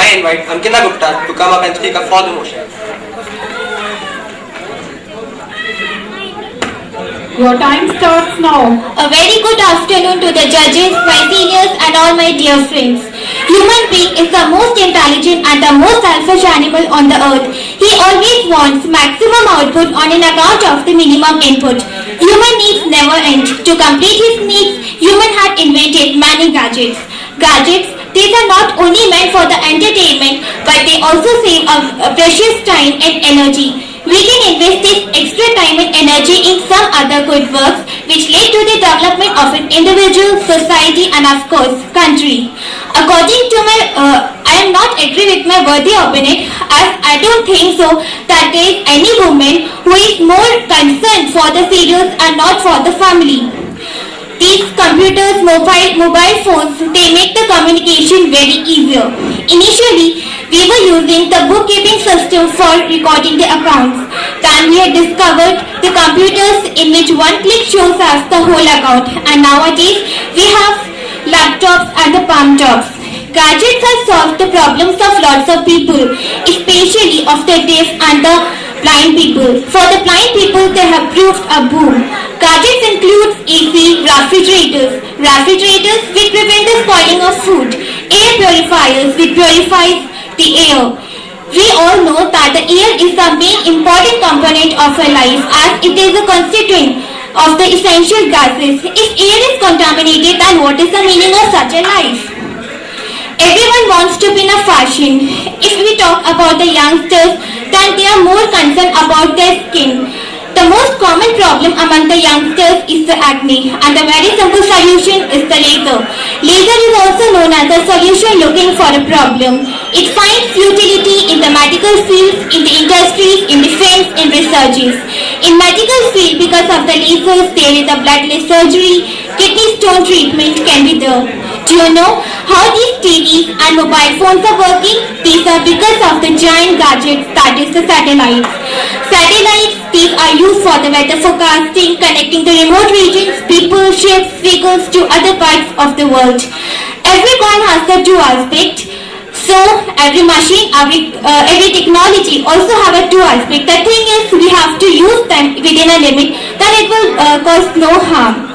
I invite Ankita Gupta to come up and speak up for the motion. Your time starts now. A very good afternoon to the judges, my seniors and all my dear friends. Human being is the most intelligent and the most selfish animal on the earth. He always wants maximum output on an account of the minimum input. Human needs never end. To complete his needs, human had invented many gadgets. Gadgets, these are not only meant for the entertainment, but they also save a precious time and energy. We can invest this extra time and energy in some other good works which lead to the development of an individual, society and of course country. According to I am not agree with my worthy opponent as I don't think so that there is any woman who is more concerned for the serials and not for the family. These computers, mobile phones, they make the communication very easier. Initially, we were using the bookkeeping system for recording the accounts. Then we had discovered the computers in which one click shows us the whole account. And nowadays, we have laptops and the palm tops. Gadgets have solved the problems of lots of people, especially of the deaf and the blind people. For the blind people, they have proved a boom. Gadgets include AC, refrigerators which prevent the spoiling of food, air purifiers which purifies the air. We all know that the air is the main important component of our life as it is a constituent of the essential gases. If air is contaminated, then what is the meaning of such a life? Everyone wants to be in a fashion. If we talk about the youngsters, then they are more concerned about their skin. The most common problem among the youngsters is the acne, and the very simple solution is the laser. Laser is also known as a solution looking for a problem. It finds utility in the medical fields, in the industries, in defense, in researches. In medical field, because of the lasers, there is a bloodless surgery, kidney stone treatment can be done. Do you know how these TVs and mobile phones are working? These are because of the giant gadgets, that is the satellites. Satellites, these are used for the weather forecasting, connecting the remote regions, people, ships, vehicles to other parts of the world. Every coin has the two aspects. So every machine, every technology also have a two aspect. The thing is, we have to use them within a limit, then it will cause no harm.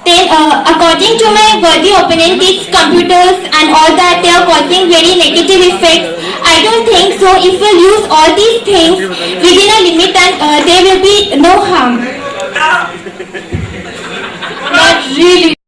Then, according to my worthy opponent, these computers and all that, they are causing very negative effects. I don't think so. If we use all these things within a limit, then there will be no harm. Not really.